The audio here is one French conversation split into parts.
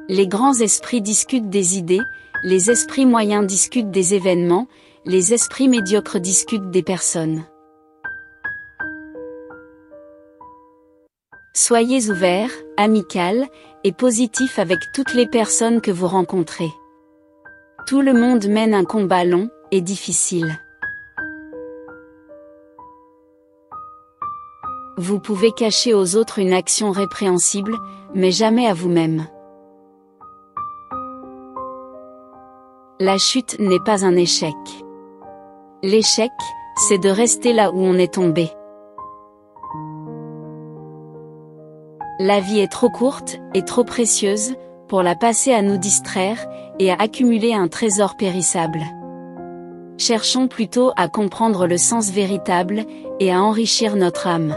Les grands esprits discutent des idées, les esprits moyens discutent des événements, les esprits médiocres discutent des personnes. Soyez ouvert, amical, et positif avec toutes les personnes que vous rencontrez. Tout le monde mène un combat long et difficile. Vous pouvez cacher aux autres une action répréhensible, mais jamais à vous-même. La chute n'est pas un échec. L'échec, c'est de rester là où on est tombé. La vie est trop courte et trop précieuse pour la passer à nous distraire et à accumuler un trésor périssable. Cherchons plutôt à comprendre le sens véritable et à enrichir notre âme.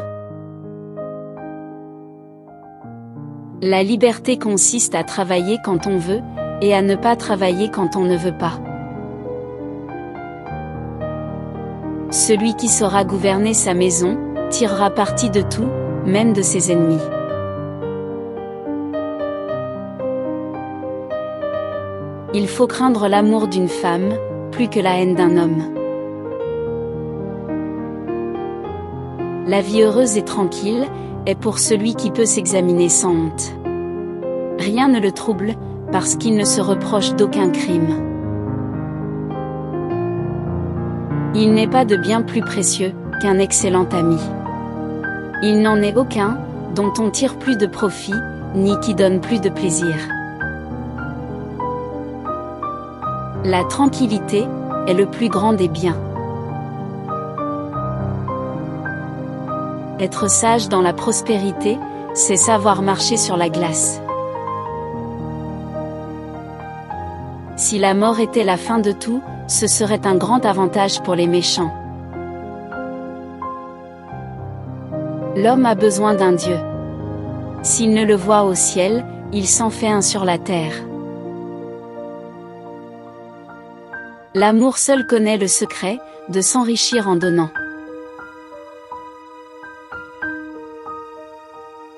La liberté consiste à travailler quand on veut et à ne pas travailler quand on ne veut pas. Celui qui saura gouverner sa maison tirera parti de tout, même de ses ennemis. Il faut craindre l'amour d'une femme, plus que la haine d'un homme. La vie heureuse et tranquille est pour celui qui peut s'examiner sans honte. Rien ne le trouble, parce qu'il ne se reproche d'aucun crime. Il n'est pas de bien plus précieux qu'un excellent ami. Il n'en est aucun dont on tire plus de profit, ni qui donne plus de plaisir. La tranquillité est le plus grand des biens. Être sage dans la prospérité, c'est savoir marcher sur la glace. Si la mort était la fin de tout, ce serait un grand avantage pour les méchants. L'homme a besoin d'un Dieu. S'il ne le voit au ciel, il s'en fait un sur la terre. L'amour seul connaît le secret de s'enrichir en donnant.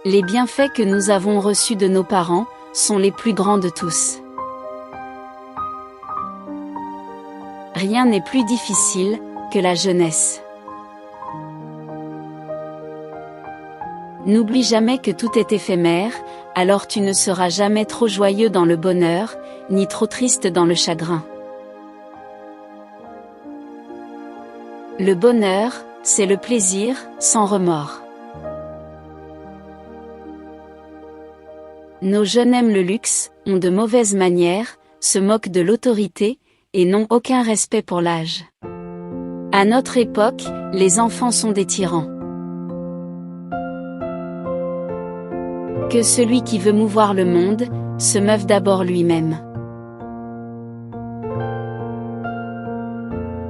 Les bienfaits que nous avons reçus de nos parents sont les plus grands de tous. Rien n'est plus difficile que la jeunesse. N'oublie jamais que tout est éphémère, alors tu ne seras jamais trop joyeux dans le bonheur, ni trop triste dans le chagrin. Le bonheur, c'est le plaisir, sans remords. Nos jeunes aiment le luxe, ont de mauvaises manières, se moquent de l'autorité, et n'ont aucun respect pour l'âge. À notre époque, les enfants sont des tyrans. Que celui qui veut mouvoir le monde, se meuve d'abord lui-même.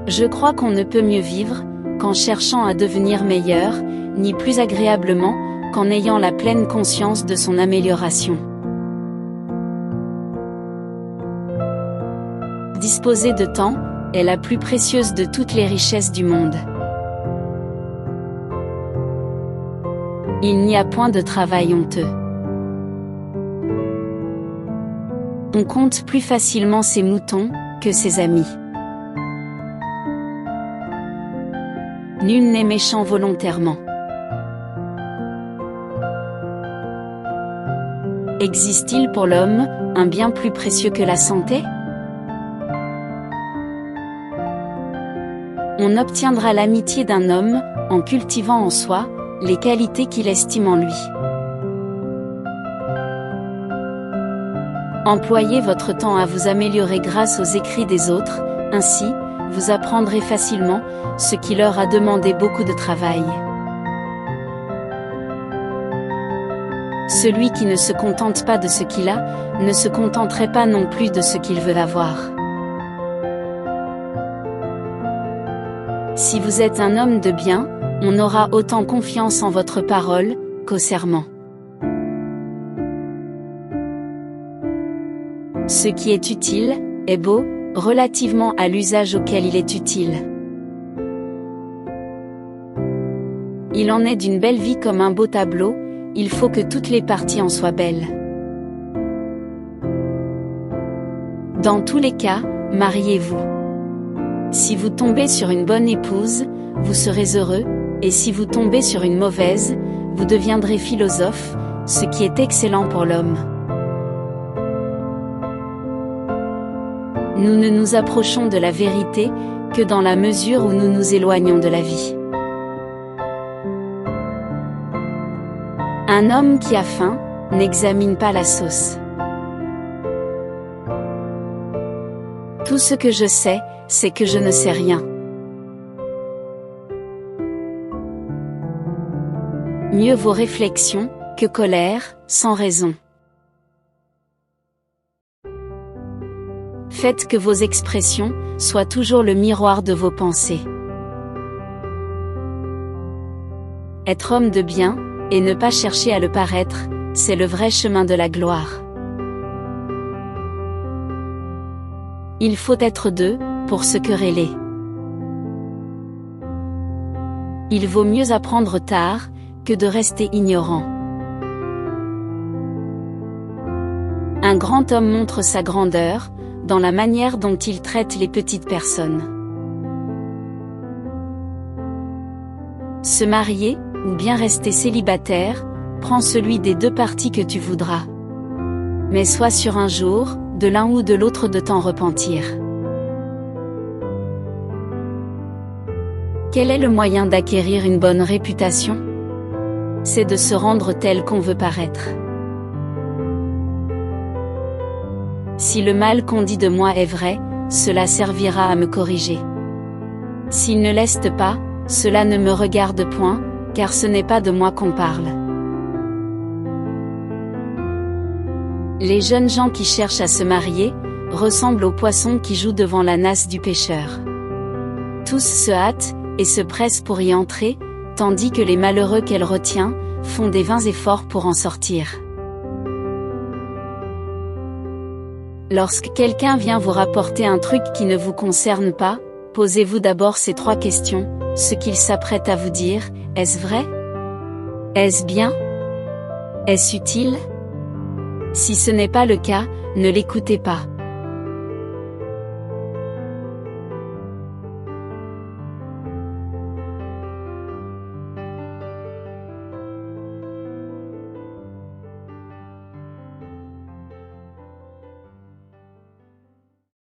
Je crois qu'on ne peut mieux vivre, qu'en cherchant à devenir meilleur, ni plus agréablement, qu'en ayant la pleine conscience de son amélioration. Disposer de temps est la plus précieuse de toutes les richesses du monde. Il n'y a point de travail honteux. On compte plus facilement ses moutons que ses amis. Nul n'est méchant volontairement. Existe-t-il pour l'homme un bien plus précieux que la santé ? On obtiendra l'amitié d'un homme en cultivant en soi les qualités qu'il estime en lui. Employez votre temps à vous améliorer grâce aux écrits des autres, ainsi, vous apprendrez facilement ce qui leur a demandé beaucoup de travail. Celui qui ne se contente pas de ce qu'il a, ne se contenterait pas non plus de ce qu'il veut avoir. Si vous êtes un homme de bien, on aura autant confiance en votre parole qu'au serment. Ce qui est utile est beau, relativement à l'usage auquel il est utile. Il en est d'une belle vie comme un beau tableau, il faut que toutes les parties en soient belles. Dans tous les cas, mariez-vous. Si vous tombez sur une bonne épouse, vous serez heureux, et si vous tombez sur une mauvaise, vous deviendrez philosophe, ce qui est excellent pour l'homme. Nous ne nous approchons de la vérité que dans la mesure où nous nous éloignons de la vie. Un homme qui a faim n'examine pas la sauce. Tout ce que je sais, c'est que je ne sais rien. Mieux vaut réflexion que colère, sans raison. Faites que vos expressions soient toujours le miroir de vos pensées. Être homme de bien, et ne pas chercher à le paraître, c'est le vrai chemin de la gloire. Il faut être deux, pour se quereller. Il vaut mieux apprendre tard, que de rester ignorant. Un grand homme montre sa grandeur, dans la manière dont il traite les petites personnes. Se marier, ou bien rester célibataire, prends celui des deux partis que tu voudras. Mais sois sûr un jour, de l'un ou de l'autre de t'en repentir. Quel est le moyen d'acquérir une bonne réputation? C'est de se rendre tel qu'on veut paraître. Si le mal qu'on dit de moi est vrai, cela servira à me corriger. S'il ne l'est pas, cela ne me regarde point, car ce n'est pas de moi qu'on parle. Les jeunes gens qui cherchent à se marier, ressemblent aux poissons qui jouent devant la nasse du pêcheur. Tous se hâtent, et se pressent pour y entrer, tandis que les malheureux qu'elle retient, font des vains efforts pour en sortir. Lorsque quelqu'un vient vous rapporter un truc qui ne vous concerne pas, posez-vous d'abord ces 3 questions. Ce qu'il s'apprête à vous dire, est-ce vrai? Est-ce bien? Est-ce utile? Si ce n'est pas le cas, ne l'écoutez pas.